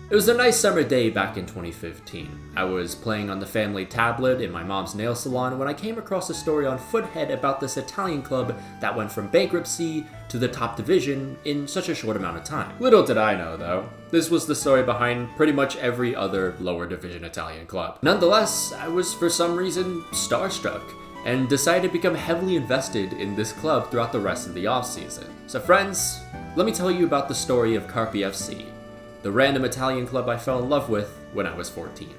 It was a nice summer day back in 2015. I was playing on the family tablet in my mom's nail salon when I came across a story on Foothead about this Italian club that went from bankruptcy to the top division in such a short amount of time. Little did I know, though, this was the story behind pretty much every other lower division Italian club. Nonetheless, I was for some reason starstruck and decided to become heavily invested in this club throughout the rest of the offseason. So friends, let me tell you about the story of Carpi FC, the random Italian club I fell in love with when I was 14.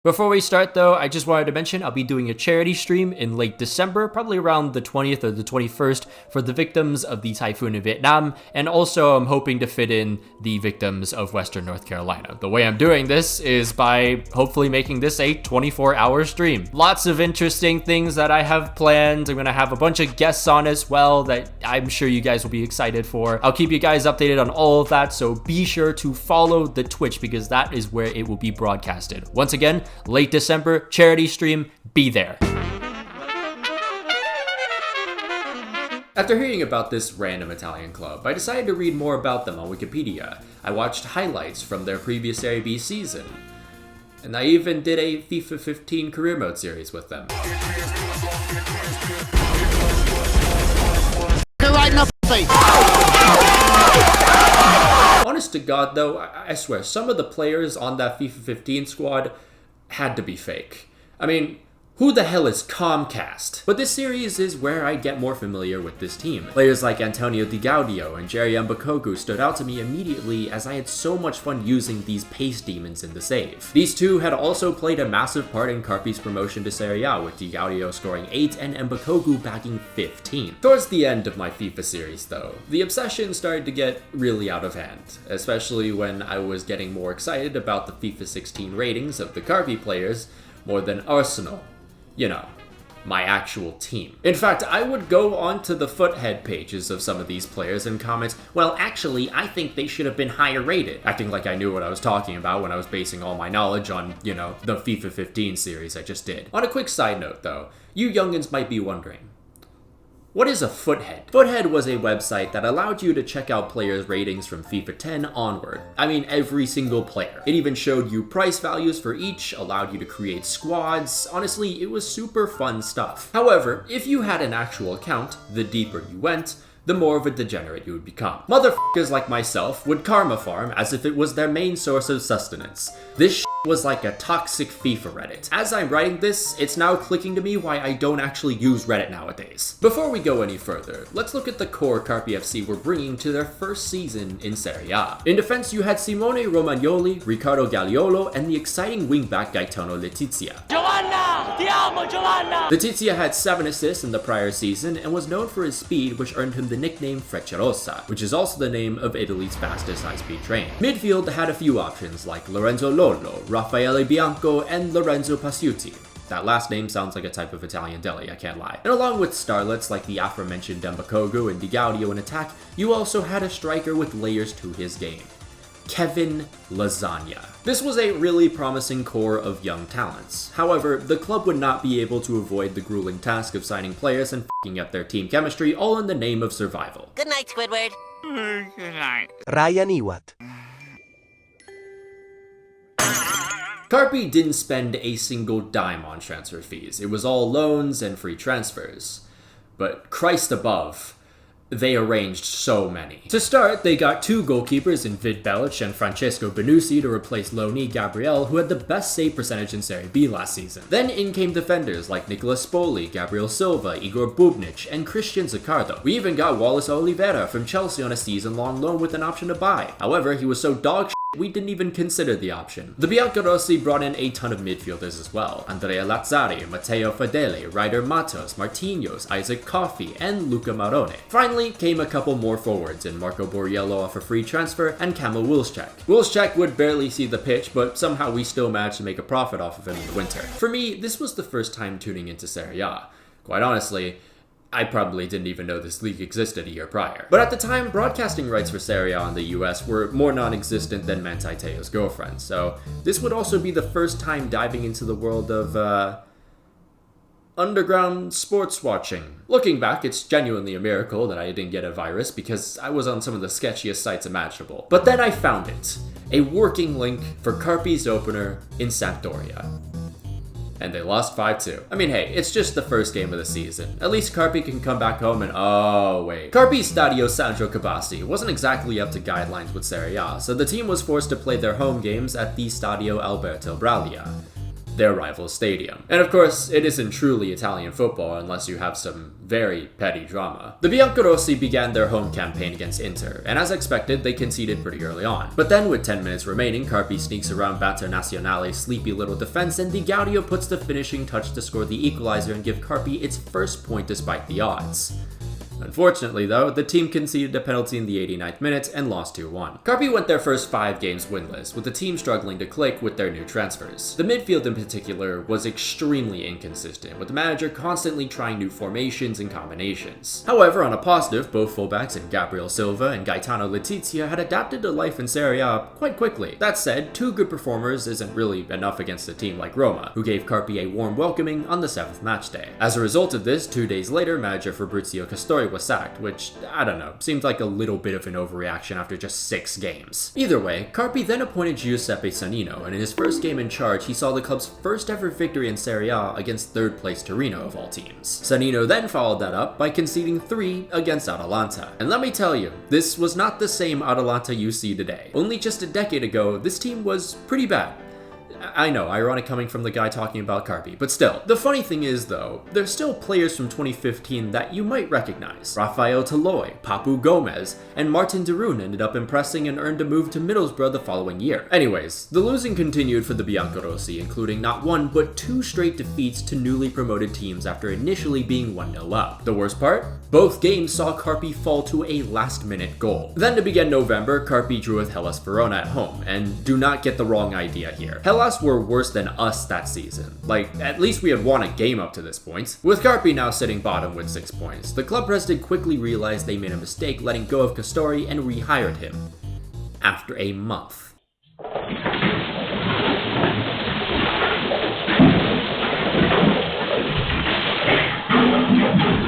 Before we start though, I just wanted to mention I'll be doing a charity stream in late December, probably around the 20th or the 21st, for the victims of the typhoon in Vietnam, and also I'm hoping to fit in the victims of Western North Carolina. The way I'm doing this is by hopefully making this a 24-hour stream. Lots of interesting things that I have planned. I'm gonna have a bunch of guests on as well that I'm sure you guys will be excited for. I'll keep you guys updated on all of that, so be sure to follow the Twitch because that is where it will be broadcasted. Once again, late December, charity stream, be there. After hearing about this random Italian club, I decided to read more about them on Wikipedia. I watched highlights from their previous Serie B season, and I even did a FIFA 15 career mode series with them. Honest to God though, I swear, some of the players on that FIFA 15 squad had to be fake. I mean, who the hell is Comcast? But this series is where I get more familiar with this team. Players like Antonio Di Gaudio and Jerry Mbakogu stood out to me immediately as I had so much fun using these pace demons in the save. These two had also played a massive part in Carpi's promotion to Serie A, with Di Gaudio scoring 8 and Mbakogu bagging 15. Towards the end of my FIFA series though, the obsession started to get really out of hand, especially when I was getting more excited about the FIFA 16 ratings of the Carpi players more than Arsenal. You know, my actual team. In fact, I would go onto the Foothead pages of some of these players and comment, well, actually, I think they should have been higher rated, acting like I knew what I was talking about when I was basing all my knowledge on, you know, the FIFA 15 series I just did. On a quick side note, though, you youngins might be wondering, what is a Foothead? Foothead was a website that allowed you to check out players' ratings from FIFA 10 onward. I mean, every single player. It even showed you price values for each, allowed you to create squads. Honestly, it was super fun stuff. However, if you had an actual account, the deeper you went, the more of a degenerate you would become. Motherfuckers like myself would karma farm as if it was their main source of sustenance. This was like a toxic FIFA Reddit. As I'm writing this, it's now clicking to me why I don't actually use Reddit nowadays. Before we go any further, let's look at the core Carpi FC were bringing to their first season in Serie A. In defense, you had Simone Romagnoli, Riccardo Gagliolo, and the exciting wingback Gaetano Letizia. Giovanna! Ti amo, Giovanna! Letizia had 7 assists in the prior season and was known for his speed, which earned him the nickname Frecciarossa, which is also the name of Italy's fastest high-speed train. Midfield had a few options like Lorenzo Lollo, Raffaele Bianco, and Lorenzo Pasiuti. That last name sounds like a type of Italian deli, I can't lie. And along with starlets like the aforementioned Mbakogu and Di Gaudio in attack, you also had a striker with layers to his game. Kevin Lasagna. This was a really promising core of young talents. However, the club would not be able to avoid the grueling task of signing players and f***ing up their team chemistry, all in the name of survival. Good night, Squidward. Good night. Ryan Iwat. Carpi didn't spend a single dime on transfer fees. It was all loans and free transfers. But Christ above, they arranged so many. To start, they got 2 goalkeepers in Vid Belic and Francesco Benusi to replace loanee Gabriel, who had the best save percentage in Serie B last season. Then in came defenders like Nicolas Spoli, Gabriel Silva, Igor Bubnic, and Christian Zaccardo. We even got Wallace Oliveira from Chelsea on a season-long loan with an option to buy. However, he was so dog shit, we didn't even consider the option. The Biancorossi brought in a ton of midfielders as well. Andrea Lazzari, Matteo Fadele, Ryder Matos, Marquinhos, Isaac Coffey, and Luca Marone. Finally came a couple more forwards in Marco Borriello off a free transfer and Kamil Wilczek. Wilczek would barely see the pitch, but somehow we still managed to make a profit off of him in the winter. For me, this was the first time tuning into Serie A. Quite honestly, I probably didn't even know this league existed a year prior. But at the time, broadcasting rights for Serie A in the US were more non-existent than Manti Te'o's girlfriend, so this would also be the first time diving into the world of, underground sports watching. Looking back, it's genuinely a miracle that I didn't get a virus because I was on some of the sketchiest sites imaginable. But then I found it. A working link for Carpi's opener in Sampdoria. And they lost 5-2. I mean, hey, it's just the first game of the season. At least Carpi can come back home and oh wait. Carpi's Stadio Sandro Cabassi wasn't exactly up to guidelines with Serie A, so the team was forced to play their home games at the Stadio Alberto Braglia, their rival stadium. And of course, it isn't truly Italian football unless you have some very petty drama. The Biancorossi began their home campaign against Inter, and as expected, they conceded pretty early on. But then with 10 minutes remaining, Carpi sneaks around Internazionale's sleepy little defense, and Di Gaudio puts the finishing touch to score the equalizer and give Carpi its first point despite the odds. Unfortunately though, the team conceded a penalty in the 89th minute and lost 2-1. Carpi went their first 5 games winless, with the team struggling to click with their new transfers. The midfield in particular was extremely inconsistent, with the manager constantly trying new formations and combinations. However, on a positive, both fullbacks in Gabriel Silva and Gaetano Letizia had adapted to life in Serie A quite quickly. That said, 2 good performers isn't really enough against a team like Roma, who gave Carpi a warm welcoming on the 7th matchday. As a result of this, 2 days later, manager Fabrizio Castori was sacked, which, I don't know, seems like a little bit of an overreaction after just 6 games. Either way, Carpi then appointed Giuseppe Sannino, and in his first game in charge, he saw the club's first ever victory in Serie A against 3rd place Torino of all teams. Sannino then followed that up by conceding 3 against Atalanta. And let me tell you, this was not the same Atalanta you see today. Only just a decade ago, this team was pretty bad. I know, ironic coming from the guy talking about Carpi, but still. The funny thing is though, there's still players from 2015 that you might recognize. Rafael Toloi, Papu Gomez, and Martin de Roon ended up impressing and earned a move to Middlesbrough the following year. Anyways, the losing continued for the Biancorossi, including not 1 but 2 straight defeats to newly promoted teams after initially being 1-0 up. The worst part? Both games saw Carpi fall to a last-minute goal. Then to begin November, Carpi drew with Hellas Verona at home, and do not get the wrong idea here. Hellas were worse than us that season. Like, at least we had won a game up to this point. With Carpi now sitting bottom with 6 points, the club president quickly realized they made a mistake letting go of Castori and rehired him. After a month.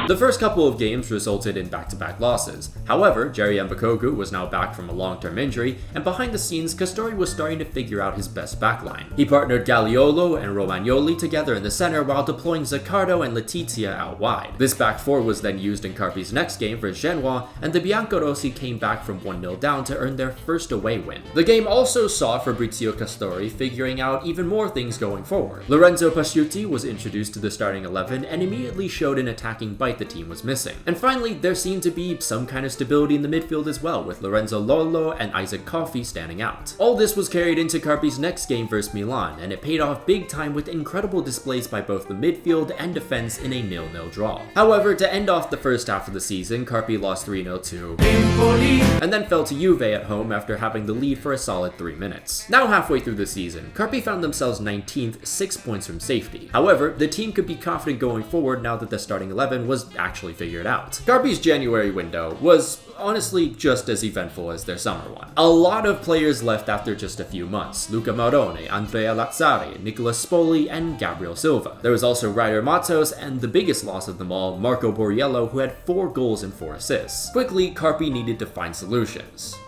The first couple of games resulted in back-to-back losses. However, Jerry Mbakogu was now back from a long-term injury, and behind the scenes, Castori was starting to figure out his best backline. He partnered Gagliolo and Romagnoli together in the center while deploying Zaccardo and Letizia out wide. This back 4 was then used in Carpi's next game for Genoa, and the Biancorossi came back from 1-0 down to earn their first away win. The game also saw Fabrizio Castori figuring out even more things going forward. Lorenzo Pasciuti was introduced to the starting 11 and immediately showed an attacking bite the team was missing. And finally, there seemed to be some kind of stability in the midfield as well, with Lorenzo Lollo and Isaac Coffey standing out. All this was carried into Carpi's next game versus Milan, and it paid off big time with incredible displays by both the midfield and defense in a 0-0 draw. However, to end off the first half of the season, Carpi lost 3-0 to Empoli, and then fell to Juve at home after having the lead for a solid 3 minutes. Now halfway through the season, Carpi found themselves 19th, 6 points from safety. However, the team could be confident going forward now that the starting 11 was actually figured out. Carpi's January window was honestly just as eventful as their summer one. A lot of players left after just a few months: Luca Marone, Andrea Lazzari, Nicolas Spoli, and Gabriel Silva. There was also Ryder Matos, and the biggest loss of them all, Marco Borriello, who had 4 goals and 4 assists. Quickly, Carpi needed to find solutions.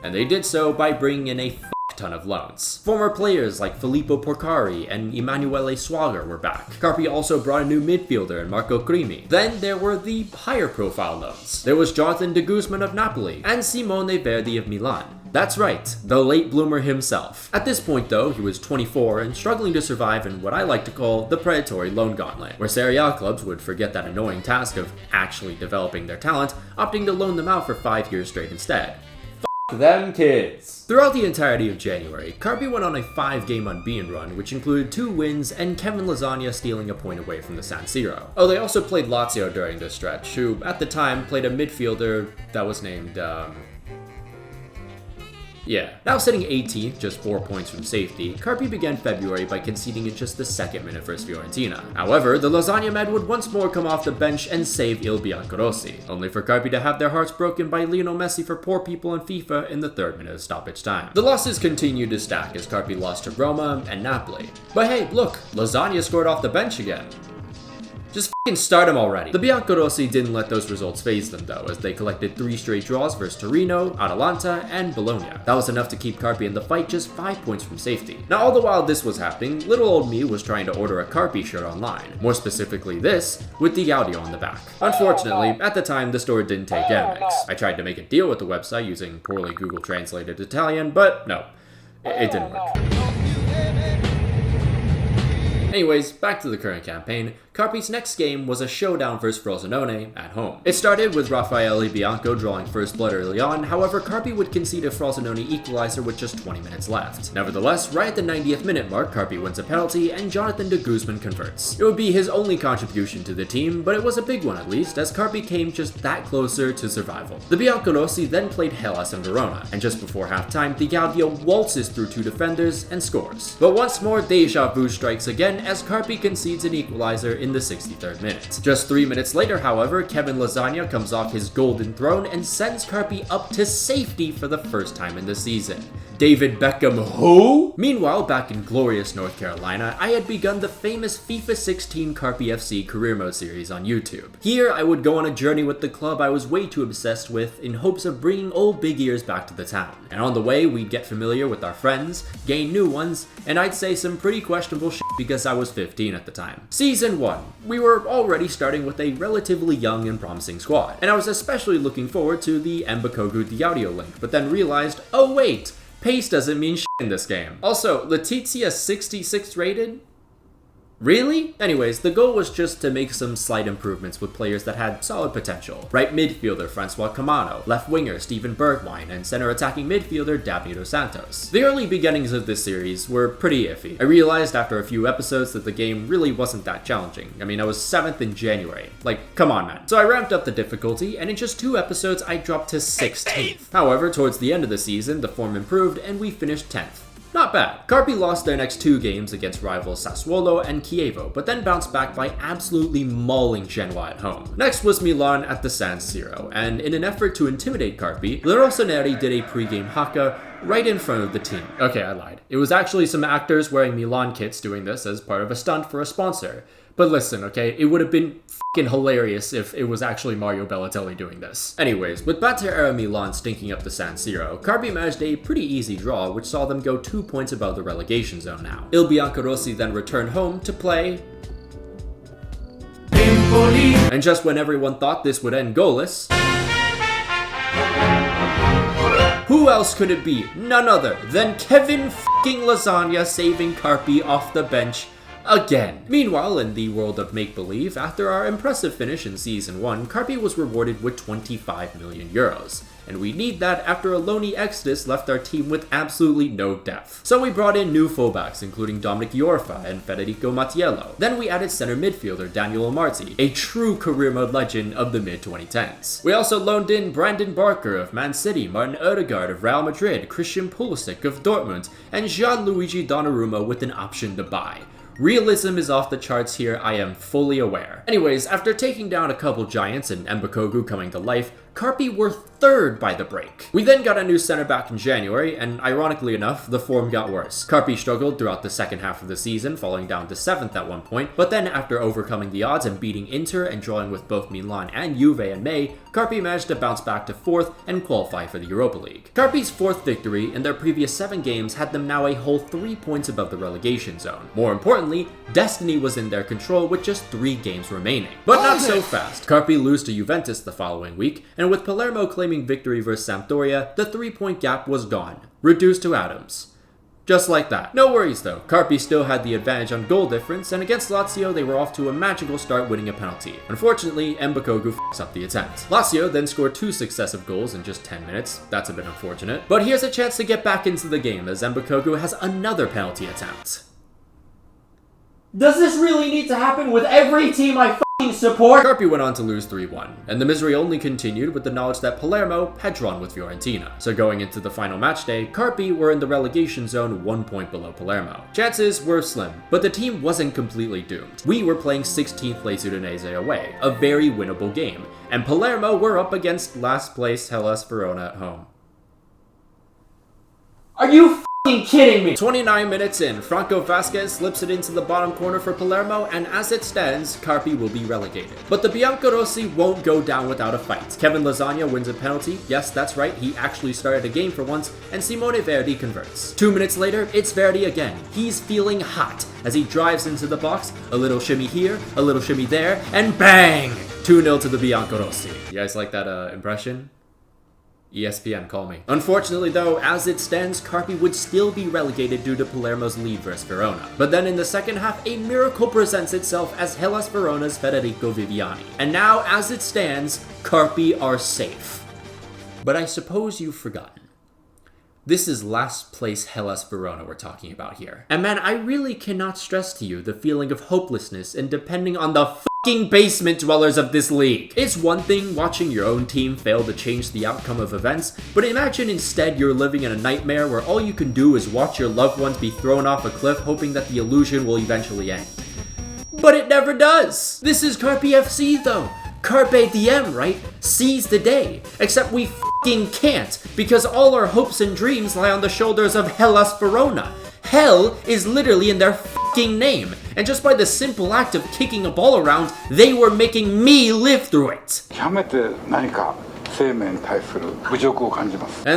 And they did so by bringing in a ton of loans. Former players like Filippo Porcari and Emanuele Swager were back. Carpi also brought a new midfielder in Marco Crimi. Then there were the higher profile loans. There was Jonathan de Guzman of Napoli and Simone Verdi of Milan. That's right, the late bloomer himself. At this point though, he was 24 and struggling to survive in what I like to call the predatory loan gauntlet, where Serie A clubs would forget that annoying task of actually developing their talent, opting to loan them out for 5 years straight instead. Them kids. Throughout the entirety of January, Carpi went on a 5-game unbeaten run, which included 2 wins and Kevin Lasagna stealing a point away from the San Siro. Oh, they also played Lazio during this stretch, who at the time played a midfielder that was named, Now sitting 18th, just 4 points from safety, Carpi began February by conceding in just the 2nd minute versus Fiorentina. However, the Lasagna men would once more come off the bench and save Il Biancorossi, only for Carpi to have their hearts broken by Lionel Messi for poor people in FIFA in the 3rd minute of stoppage time. The losses continued to stack as Carpi lost to Roma and Napoli. But hey, look, Lasagna scored off the bench again. Just f***ing start him already. The Biancorossi didn't let those results faze them though, as they collected 3 straight draws versus Torino, Atalanta, and Bologna. That was enough to keep Carpi in the fight just 5 points from safety. Now all the while this was happening, little old me was trying to order a Carpi shirt online. More specifically this, with the Gaudio on the back. Unfortunately, at the time the store didn't take Amex. I tried to make a deal with the website using poorly Google translated Italian, but no, it didn't work. Anyways, back to the current campaign. Carpi's next game was a showdown versus Frosinone at home. It started with Raffaele Bianco drawing first blood early on, however Carpi would concede a Frosinone equalizer with just 20 minutes left. Nevertheless, right at the 90th minute mark, Carpi wins a penalty and Jonathan de Guzman converts. It would be his only contribution to the team, but it was a big one at least, as Carpi came just that closer to survival. The Biancorossi then played Hellas and Verona, and just before halftime, the Gaudio waltzes through 2 defenders and scores. But once more, deja vu strikes again as Carpi concedes an equalizer in the 63rd minute. Just 3 minutes later, however, Kevin Lasagna comes off his golden throne and sends Carpi up to safety for the first time in the season. David Beckham who? Meanwhile, back in glorious North Carolina, I had begun the famous FIFA 16 Carpi FC career mode series on YouTube. Here, I would go on a journey with the club I was way too obsessed with in hopes of bringing old big ears back to the town. And on the way, we'd get familiar with our friends, gain new ones, and I'd say some pretty questionable shit because I was 15 at the time. Season 1. We were already starting with a relatively young and promising squad, and I was especially looking forward to the Mbakogu Diadio link, but then realized, oh wait, pace doesn't mean shit in this game. Also, Letizia 66 rated? Really? Anyways, the goal was just to make some slight improvements with players that had solid potential. Right midfielder Francois Camano, left winger Steven Bergwijn, and center attacking midfielder Davi dos Santos. The early beginnings of this series were pretty iffy. I realized after a few episodes that the game really wasn't that challenging. I mean, I was 7th in January. Like, come on man. So I ramped up the difficulty, and in just 2 episodes I dropped to 16th. However, towards the end of the season, the form improved and we finished 10th. Not bad. Carpi lost their next 2 games against rivals Sassuolo and Chievo, but then bounced back by absolutely mauling Genoa at home. Next was Milan at the San Siro, and in an effort to intimidate Carpi, the Rossoneri did a pre-game haka right in front of the team. Okay, I lied. It was actually some actors wearing Milan kits doing this as part of a stunt for a sponsor. But listen, okay, it would have been f***ing hilarious if it was actually Mario Balotelli doing this. Anyways, with Battiera Milan stinking up the San Siro, Carpi managed a pretty easy draw, which saw them go 2 points above the relegation zone now. Il Biancorossi then returned home to play Empoli. And just when everyone thought this would end goalless, who else could it be? None other than Kevin f***ing Lasagna saving Carpi off the bench again. Meanwhile, in the world of make-believe, after our impressive finish in Season 1, Carpi was rewarded with 25 million euros. And we need that after a lonely exodus left our team with absolutely no depth. So we brought in new fullbacks, including Dominic Iorfa and Federico Mattiello. Then we added center midfielder Daniel Amarty, a true career mode legend of the mid-2010s. We also loaned in Brandon Barker of Man City, Martin Odegaard of Real Madrid, Christian Pulisic of Dortmund, and Gianluigi Donnarumma with an option to buy. Realism is off the charts here, I am fully aware. Anyways, after taking down a couple giants and Mbakogu coming to life, Carpi were 3rd by the break. We then got a new center back in January, and ironically enough, the form got worse. Carpi struggled throughout the second half of the season, falling down to 7th at one point, but then after overcoming the odds and beating Inter and drawing with both Milan and Juve in May, Carpi managed to bounce back to 4th and qualify for the Europa League. Carpi's 4th victory in their previous 7 games had them now a whole 3 points above the relegation zone. More importantly, destiny was in their control with just 3 games remaining. But not so fast. Carpi lose to Juventus the following week, and with Palermo claiming victory versus Sampdoria, the 3-point gap was gone, reduced to atoms. Just like that. No worries though, Carpi still had the advantage on goal difference, and against Lazio they were off to a magical start winning a penalty. Unfortunately, Mbakogu f***s up the attempt. Lazio then scored 2 successive goals in just 10 minutes, that's a bit unfortunate. But here's a chance to get back into the game as Mbakogu has another penalty attempt. Does this really need to happen with every team I f***ing support? Carpi went on to lose 3-1, and the misery only continued with the knowledge that Palermo had drawn with Fiorentina. So going into the final match day, Carpi were in the relegation zone 1 point below Palermo. Chances were slim, but the team wasn't completely doomed. We were playing 16th place Udinese away, a very winnable game, and Palermo were up against last place Hellas Verona at home. Are you kidding me? 29 minutes in, Franco Vasquez slips it into the bottom corner for Palermo, and as it stands, Carpi will be relegated. But the Biancorossi won't go down without a fight. Kevin Lasagna wins a penalty. Yes, that's right, he actually started a game for once, and Simone Verdi converts. 2 minutes later, it's Verdi again. He's feeling hot as he drives into the box, a little shimmy here, a little shimmy there, and bang! 2-0 to the Biancorossi. You guys like that impression? ESPN, call me. Unfortunately though, as it stands, Carpi would still be relegated due to Palermo's lead versus Verona. But then in the second half, a miracle presents itself as Hellas Verona's Federico Viviani. And now, as it stands, Carpi are safe. But I suppose you've forgotten. This is last place Hellas Verona we're talking about here. And man, I really cannot stress to you the feeling of hopelessness and depending on the fucking basement dwellers of this league. It's one thing watching your own team fail to change the outcome of events, but imagine instead you're living in a nightmare where all you can do is watch your loved ones be thrown off a cliff hoping that the illusion will eventually end. But it never does! This is Carpi FC though. Carpe diem, right? Seize the day. Except we fucking can't, because all our hopes and dreams lie on the shoulders of Hellas Verona. Hell is literally in their fucking name, and just by the simple act of kicking a ball around, they were making me live through it. And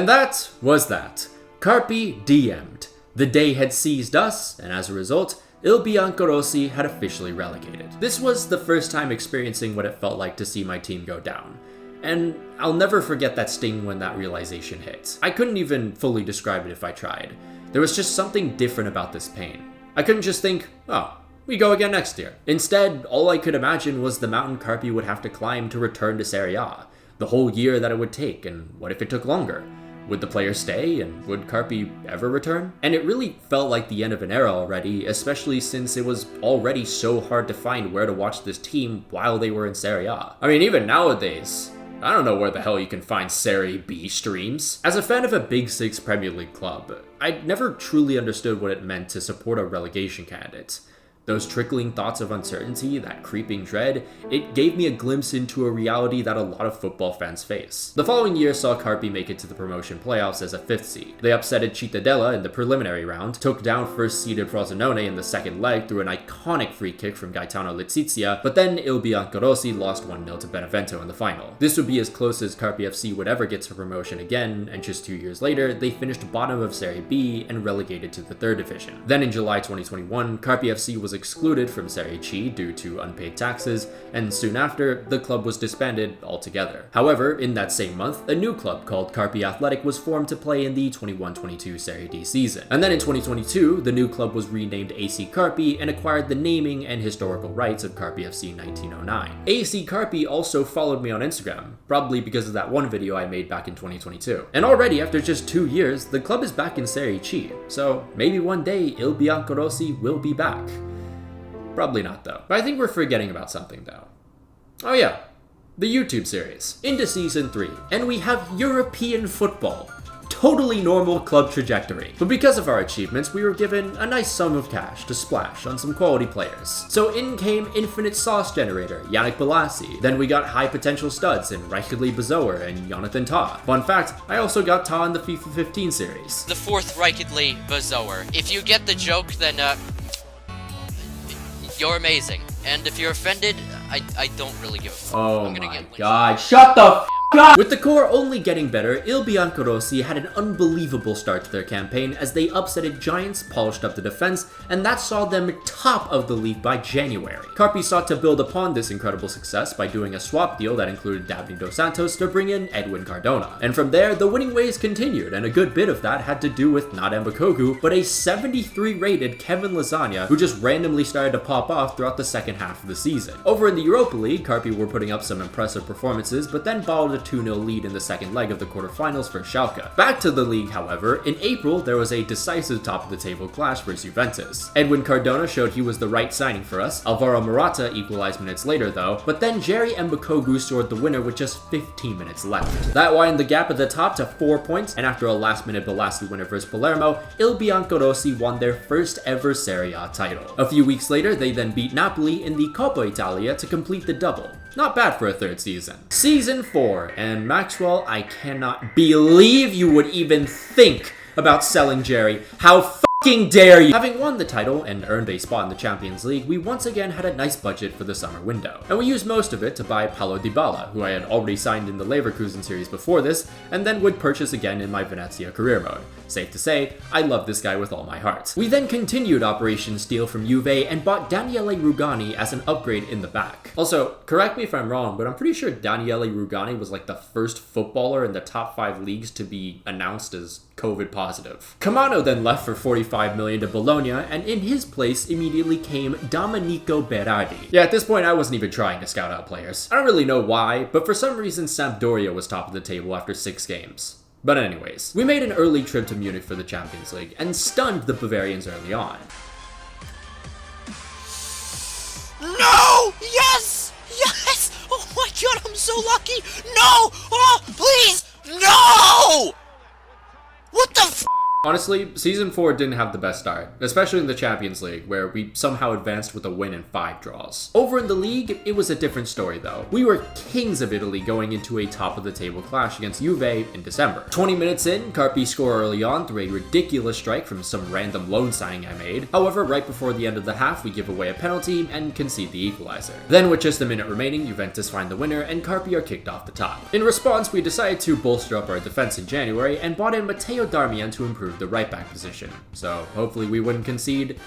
that was that. Carpi DM'd. The day had seized us, and as a result, Il Biancorossi had officially relegated. This was the first time experiencing what it felt like to see my team go down. And I'll never forget that sting when that realization hit. I couldn't even fully describe it if I tried. There was just something different about this pain. I couldn't just think, oh, we go again next year. Instead, all I could imagine was the mountain Carpi would have to climb to return to Serie A, the whole year that it would take, and what if it took longer? Would the players stay, and would Carpi ever return? And it really felt like the end of an era already, especially since it was already so hard to find where to watch this team while they were in Serie A. I mean, even nowadays, I don't know where the hell you can find Serie B streams. As a fan of a Big Six Premier League club, I'd never truly understood what it meant to support a relegation candidate. Those trickling thoughts of uncertainty, that creeping dread, it gave me a glimpse into a reality that a lot of football fans face. The following year saw Carpi make it to the promotion playoffs as a 5th seed. They upsetted Cittadella in the preliminary round, took down first-seeded Frosinone in the second leg through an iconic free kick from Gaetano Letizia, but then Il Biancorossi lost 1-0 to Benevento in the final. This would be as close as Carpi FC would ever get to promotion again, and just 2 years later, they finished bottom of Serie B and relegated to the 3rd division. Then in July 2021, Carpi FC was excluded from Serie C due to unpaid taxes, and soon after, the club was disbanded altogether. However, in that same month, a new club called Carpi Athletic was formed to play in the 21-22 Serie D season. And then in 2022, the new club was renamed AC Carpi and acquired the naming and historical rights of Carpi FC 1909. AC Carpi also followed me on Instagram, probably because of that one video I made back in 2022. And already after just 2 years, the club is back in Serie C, so maybe one day Il Biancorossi will be back. Probably not though. But I think we're forgetting about something though. Oh yeah, the YouTube series. Into season 3, and we have European football. Totally normal club trajectory. But because of our achievements, we were given a nice sum of cash to splash on some quality players. So in came Infinite Sauce Generator, Yannick Bolasie. Then we got high potential studs in Reichardly Bazoer and Jonathan Tah. Fun fact, I also got Tah in the FIFA 15 series. The 4th Reichardly Bazoer. If you get the joke, then you're amazing. And if you're offended, I don't really give a fuck. Oh my god, shut the f*** up! With the core only getting better, Il Biancorossi had an unbelievable start to their campaign as they upsetted giants, polished up the defense, and that saw them top of the league by January. Carpi sought to build upon this incredible success by doing a swap deal that included Davide Dos Santos to bring in Edwin Cardona. And from there, the winning ways continued, and a good bit of that had to do with not Mbakogu, but a 73 rated Kevin Lasagna who just randomly started to pop off throughout the second half of the season. Over in the Europa League, Carpi were putting up some impressive performances, but then bottled a 2-0 lead in the second leg of the quarterfinals for Schalke. Back to the league, however, in April there was a decisive top-of-the-table clash versus Juventus. Edwin Cardona showed he was the right signing for us. Alvaro Morata equalized minutes later though, but then Jerry Mbakogu scored the winner with just 15 minutes left. That widened the gap at the top to 4 points, and after a last-minute Bolasie winner versus Palermo, Il Biancorossi won their first ever Serie A title. A few weeks later, they then beat Napoli in the Coppa Italia to complete the double. Not bad for a 3rd season. Season 4, and Maxwell, I cannot believe you would even think about selling Jerry. How fucking dare you! Having won the title and earned a spot in the Champions League, we once again had a nice budget for the summer window. And we used most of it to buy Paulo Dybala, who I had already signed in the Leverkusen series before this, and then would purchase again in my Venezia career mode. Safe to say, I love this guy with all my heart. We then continued Operation Steal from Juve and bought Daniele Rugani as an upgrade in the back. Also, correct me if I'm wrong, but I'm pretty sure Daniele Rugani was like the first footballer in the top 5 leagues to be announced as COVID positive. Camano then left for 45 million to Bologna, and in his place immediately came Domenico Berardi. Yeah, at this point I wasn't even trying to scout out players. I don't really know why, but for some reason Sampdoria was top of the table after 6 games. But anyways, we made an early trip to Munich for the Champions League and stunned the Bavarians early on. No! Yes! Yes! Oh my god, I'm so lucky! No! Oh, please! No! What the f? Honestly, Season 4 didn't have the best start, especially in the Champions League, where we somehow advanced with a win and 5 draws. Over in the league, it was a different story though. We were kings of Italy going into a top-of-the-table clash against Juve in December. 20 minutes in, Carpi scored early on through a ridiculous strike from some random loan signing I made. However, right before the end of the half, we give away a penalty and concede the equalizer. Then, with just a minute remaining, Juventus find the winner and Carpi are kicked off the top. In response, we decided to bolster up our defense in January and bought in Matteo Darmian to improve the right back position, so hopefully we wouldn't concede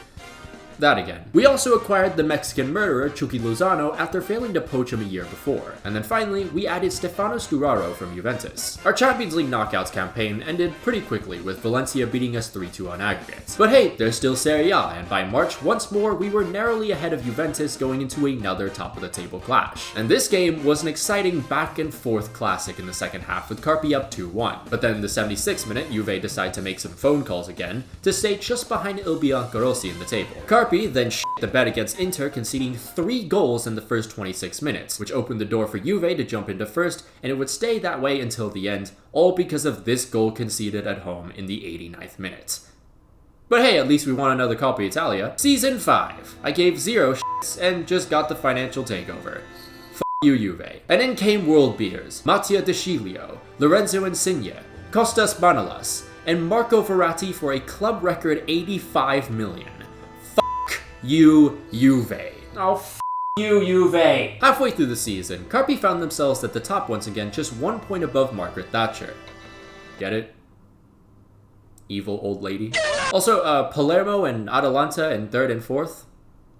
that again. We also acquired the Mexican murderer Chucky Lozano after failing to poach him a year before. And then finally, we added Stefano Sturaro from Juventus. Our Champions League knockouts campaign ended pretty quickly, with Valencia beating us 3-2 on aggregate. But hey, there's still Serie A, and by March, once more, we were narrowly ahead of Juventus going into another top-of-the-table clash. And this game was an exciting back-and-forth classic in the second half, with Carpi up 2-1. But then in the 76th minute, Juve decided to make some phone calls again to stay just behind Il Biancorossi in the table. Carpi then shit the bed against Inter, conceding 3 goals in the first 26 minutes, which opened the door for Juve to jump into first, and it would stay that way until the end, all because of this goal conceded at home in the 89th minute. But hey, at least we won another Coppa Italia. Season 5. I gave 0 shits and just got the financial takeover. F you, Juve. And in came world beaters, Mattia De Sciglio, Lorenzo Insigne, Kostas Manolas, and Marco Verratti for a club record 85 million. You, Juve. Oh, you, Juve. Halfway through the season, Carpi found themselves at the top once again, just 1 point above Margaret Thatcher. Get it? Evil old lady. Also, Palermo and Atalanta in 3rd and 4th.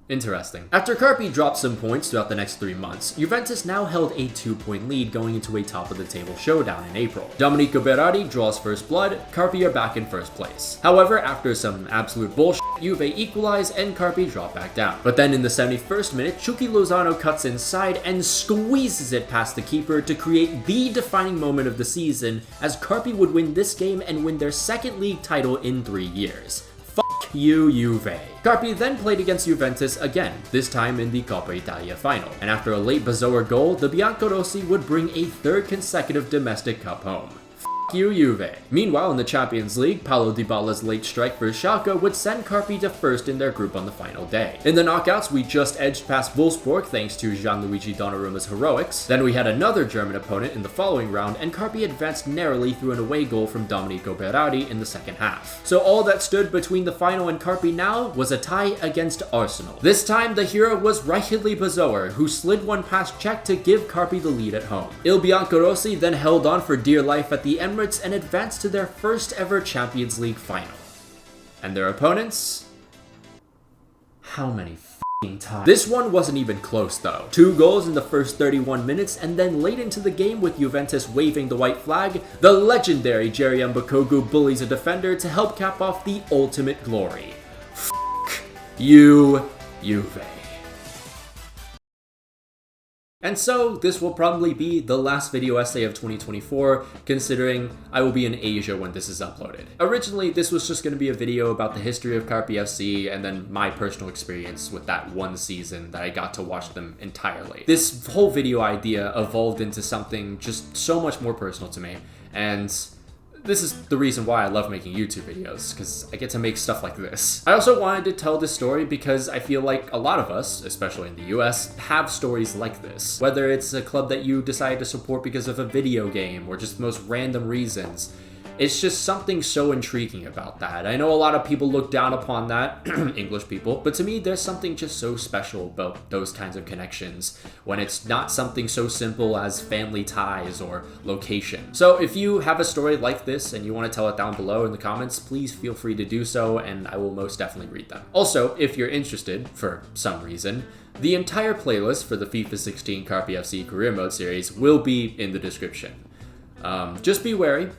Interesting. After Carpi dropped some points throughout the next 3 months, Juventus now held a 2-point lead going into a top-of-the-table showdown in April. Domenico Berardi draws first blood, Carpi are back in first place. However, after some absolute bullshit, Juve equalize and Carpi drop back down. But then in the 71st minute, Chucky Lozano cuts inside and squeezes it past the keeper to create the defining moment of the season, as Carpi would win this game and win their 2nd league title in 3 years. You, Juve. Carpi then played against Juventus again, this time in the Coppa Italia final, and after a late Bazoer goal, the Biancorossi would bring a 3rd consecutive domestic cup home. You, Juve. Meanwhile, in the Champions League, Paulo Dybala's late strike for Schalke would send Carpi to first in their group on the final day. In the knockouts, we just edged past Wolfsburg thanks to Gianluigi Donnarumma's heroics. Then we had another German opponent in the following round, and Carpi advanced narrowly through an away goal from Domenico Berardi in the second half. So all that stood between the final and Carpi now was a tie against Arsenal. This time, the hero was Raihili Bazoer, who slid one past Czech to give Carpi the lead at home. Il Biancorossi then held on for dear life at the Emirates and advanced to their first ever Champions League final. And their opponents? How many f***ing times? This one wasn't even close though. 2 goals in the first 31 minutes, and then late into the game with Juventus waving the white flag, the legendary Jerry Mbakogu bullies a defender to help cap off the ultimate glory. F*** you, Juve. And so, this will probably be the last video essay of 2024, considering I will be in Asia when this is uploaded. Originally, this was just going to be a video about the history of Carpi FC and then my personal experience with that one season that I got to watch them entirely. This whole video idea evolved into something just so much more personal to me, and this is the reason why I love making YouTube videos, because I get to make stuff like this. I also wanted to tell this story because I feel like a lot of us, especially in the US, have stories like this. Whether it's a club that you decide to support because of a video game or just the most random reasons, It's just something so intriguing about that. I know a lot of people look down upon that, English people, but to me, there's something just so special about those kinds of connections when it's not something so simple as family ties or location. So if you have a story like this and you want to tell it down below in the comments, please feel free to do so, and I will most definitely read them. Also, if you're interested, for some reason, the entire playlist for the FIFA 16 Carpi FC Career Mode series will be in the description. Just be wary.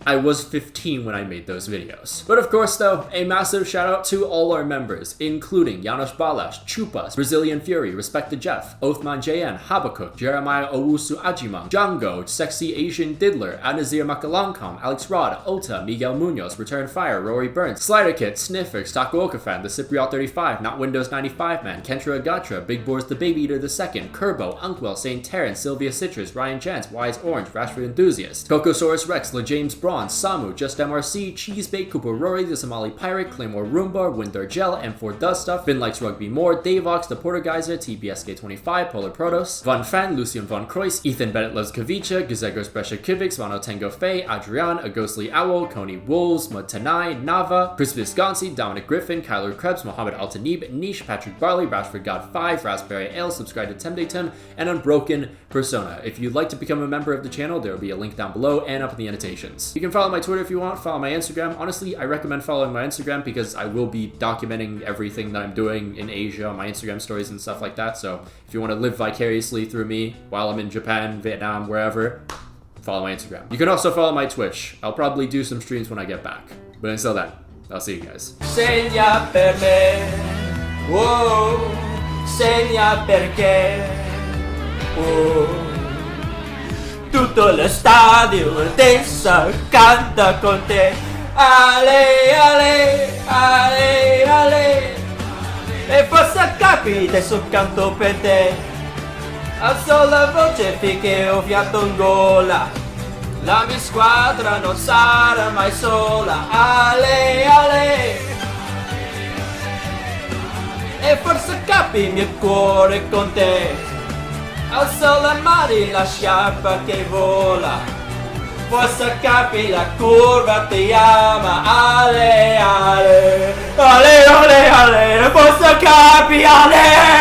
I was 15 when I made those videos. But of course though, a massive shout out to all our members, including Janos Balas, Chupas, Brazilian Fury, Respect to Jeff, Oathman JN, Habakkuk, Jeremiah Owusu Ajimang, Django, Sexy Asian Diddler, Anazir Makalankam, Alex Rod, Ota, Miguel Munoz, Return Fire, Rory Burns, Slider Kit, Sniffer, Stockwoka-fan, The Cypriot 35, Not Windows 95 Man, Kentra Agatra, Big Boars the Baby Eater II, Kerbo, Unkwell, St. Terrence, Sylvia Citrus, Ryan Chance, Wise Orange, Rashford Enthusiast, Cocosaurus Rex, LeJames Braun, Samu, Just MRC, Cheesebait, Cooper Rory, The Somali Pirate, Claymore Roomba, Windor Gel, M4 Does Stuff, Finn Likes Rugby More, Davox, The Portergeyser, TBSK25, Polar Protos, Von Fan, Lucian Von Croix, Ethan Bennett Loves Kavicha, Gazegos Brescia Kivix, Vano Tango Fei, Adrian, A Ghostly Owl, Coney Wolves, Mud Tanai, Nava, Chris Visconsi, Dominic Griffin, Kyler Krebs, Mohammed Altanib, Niche, Patrick Barley, Rashford God 5, Raspberry Ale, subscribe to Temdatum, and Unbroken Persona. If you'd like to become a member of the channel, there will be a link down below and up in the annotations. You can follow my Twitter if you want, follow my Instagram. Honestly, I recommend following my Instagram because I will be documenting everything that I'm doing in Asia on my Instagram stories and stuff like that. So if you want to live vicariously through me while I'm in Japan, Vietnam, wherever, follow my Instagram. You can also follow my Twitch. I'll probably do some streams when I get back. But until then, I'll see you guys. Segna per me, oh, segna perché, oh. Tutto lo stadio adesso canta con te. Ale, ale, ale, ale. E forse capi adesso canto per te. Alzo la voce finché ho fiato in gola. La mia squadra non sarà mai sola. Ale, ale. E forse capi il mio cuore con te. Alzo le mani, la sciarpa che vola. Forse capi la curva ti ama. Ale, ale. Ale, ale, ale. Forse capi, ale.